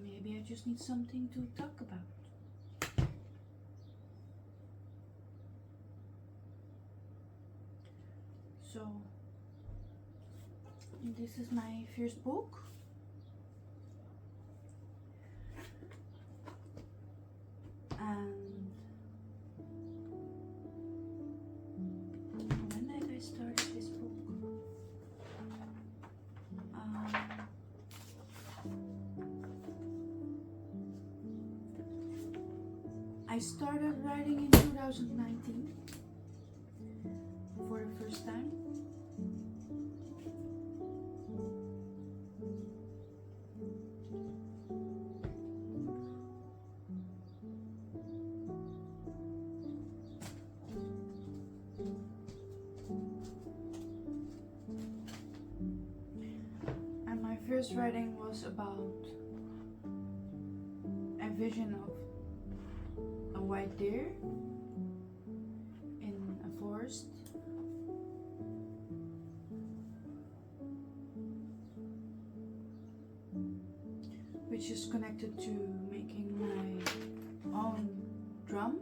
Maybe I just need something to talk about. So, this is my first book. And when did I start this book? I started writing in 2019 for the first time. And my first writing was about a vision of a white deer in a forest. Which is connected to making my own drum.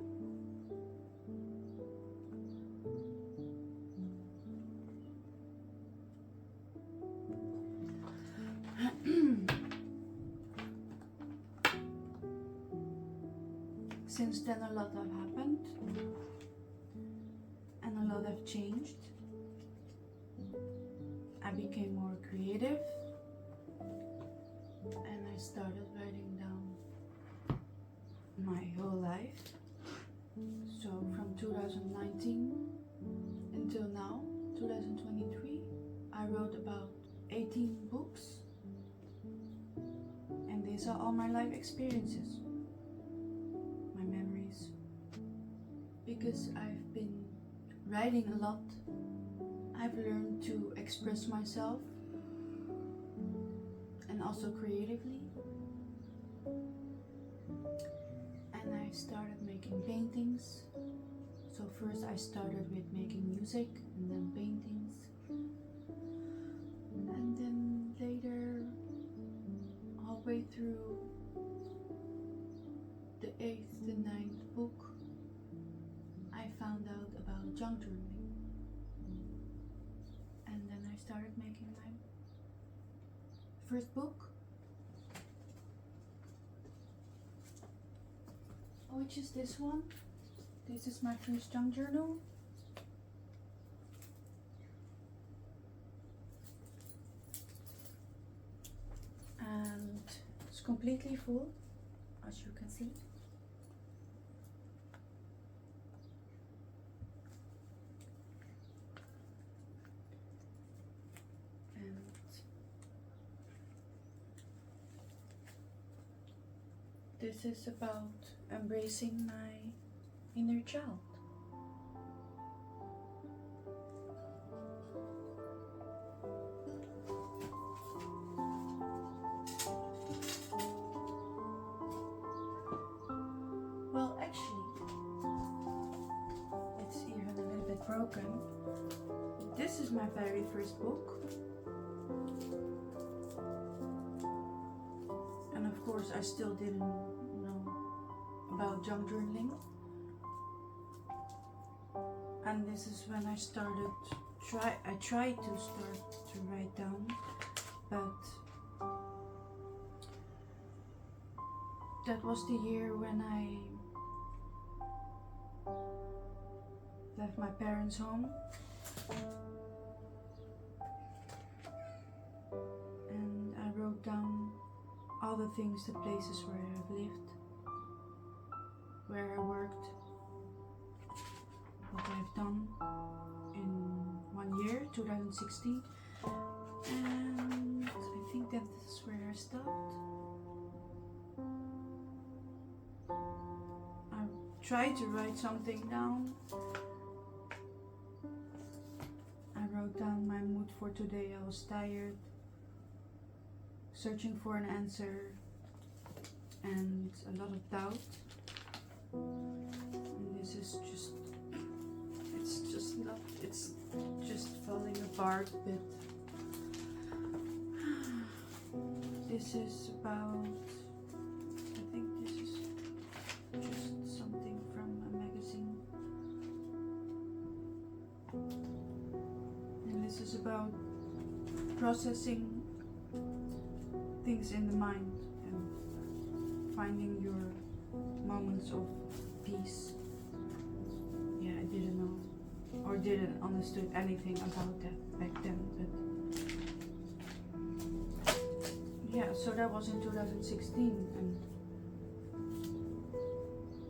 Since then a lot have happened and a lot have changed. I became more creative and I started writing down my whole life. So from 2019 until now, 2023, I wrote about 18 books, and these are all my life experiences, my memories. Because I've been writing a lot, I've learned to express myself, and also creatively. And I started making paintings. So first I started with making music and then paintings. And then later, halfway through the 8th and 9th book, I found out about junk journaling. And then I started making my first book, which is this one. This is my first junk journal. And it's completely full, as you can see. And This is about embracing my inner child. Well, actually, it's even a little bit broken. This is my very first book. And of course, I still didn't know about junk journaling. And this is when I started, I tried to start to write down, but that was the year when I left my parents' home. And I wrote down all the things, the places where I've lived, where I worked, what I've done in 1 year, 2016. And I think that's where I stopped. I tried to write something down. I wrote down my mood for today. I was tired, searching for an answer, and a lot of doubt. And this is just, it's just falling apart a bit. This is about, I think this is just something from a magazine. And this is about processing things in the mind and finding your moments of peace. Yeah, I didn't know or didn't understood anything about that back then, but yeah, so that was in 2016.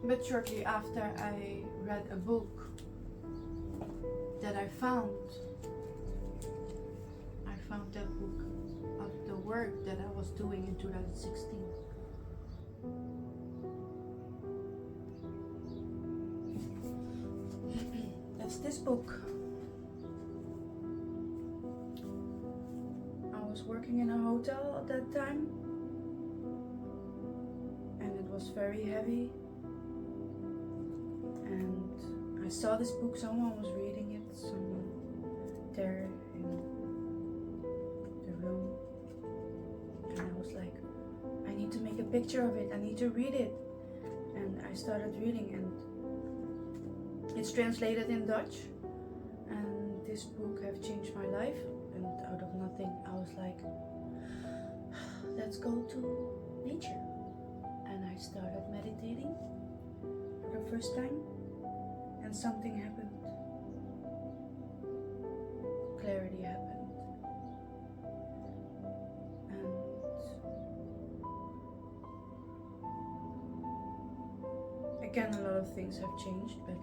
But shortly after, I read a book that I found that book of the work that I was doing in 2016. That's this book. I was working in a hotel at that time, and it was very heavy. And I saw this book, someone was reading it, someone there in the room, and I was like, I need to make a picture of it, I need to read it. And I started reading, and it's translated in Dutch, and this book have changed my life. And out of nothing, I was like, let's go to nature. And I started meditating for the first time, and something happened. Clarity happened. And again, a lot of things have changed, but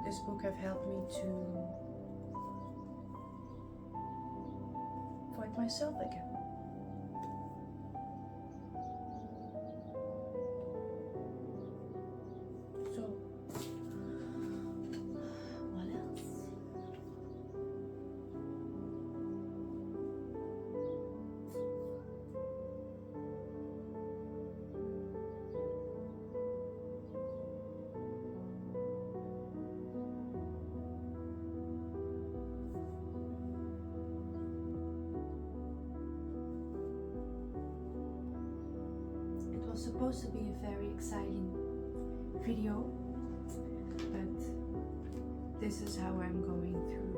this book have helped me to find myself again. So, what else? It was supposed to be a very exciting video, but this is how I'm going through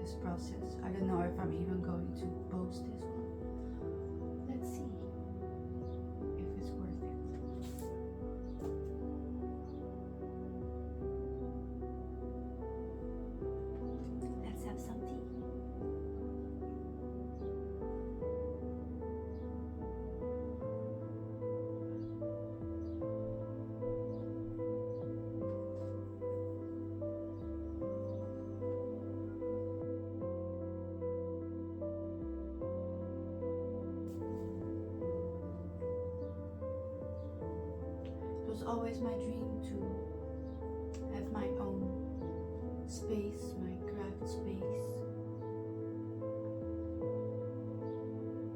this process. I don't know if I'm even going to post this one. Let's see if it's worth it. Let's have some tea. was always my dream to have my own space, my craft space.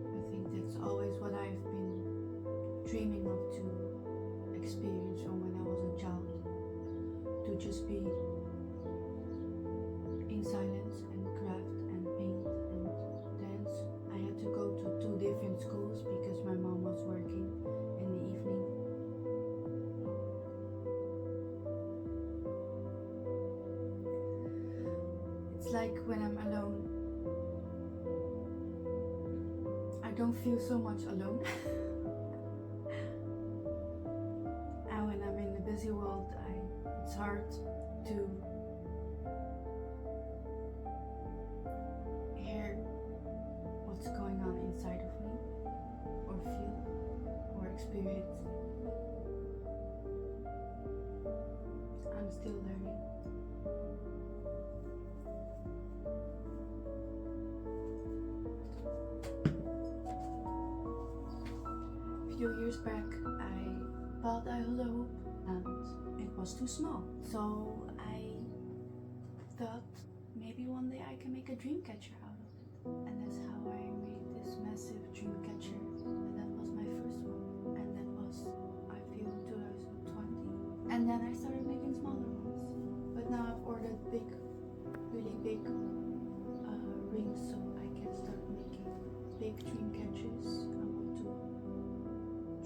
I think that's always what I've been dreaming of to experience from when I was a child. To just be in silence and craft and paint and dance. I had to go to 2 different schools because my mom was working in the evening. It's like when I'm alone, I don't feel so much alone. And when I'm in the busy world, it's hard to hear what's going on inside of me, or feel, or experience. I'm still learning. A few years back, I bought a hula hoop and it was too small. So I thought maybe one day I can make a dream catcher out of it. And that's how I made this massive dream catcher. And that was my first one. And that was, I feel, 2020. And then I started making smaller ones. But now I've ordered big, really big rings so I can start making big dream catchers. I want to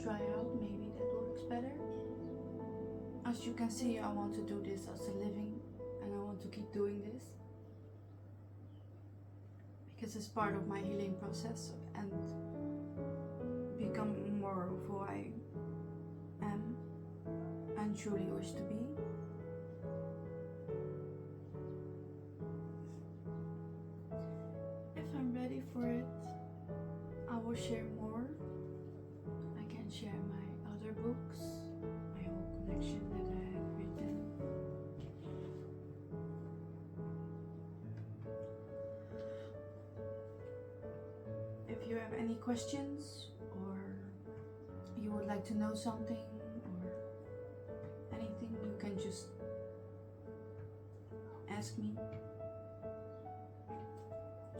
try out, maybe that works better. As you can see, I want to do this as a living and I want to keep doing this because it's part of my healing process and become more of who I am and truly wish to be. If I'm ready for it, I will share more. I can share my other books, my whole collection that I have written. If you have any questions or you would like to know something or anything, you can just ask me.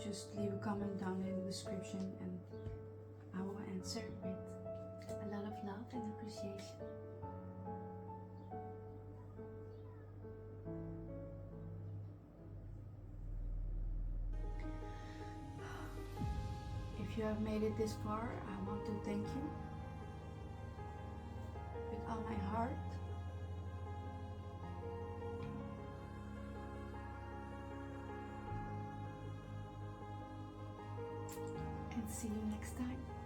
Just leave a comment down in the description and I will answer with a lot of love and appreciation. If you have made it this far, I want to thank you with all my heart. And see you next time.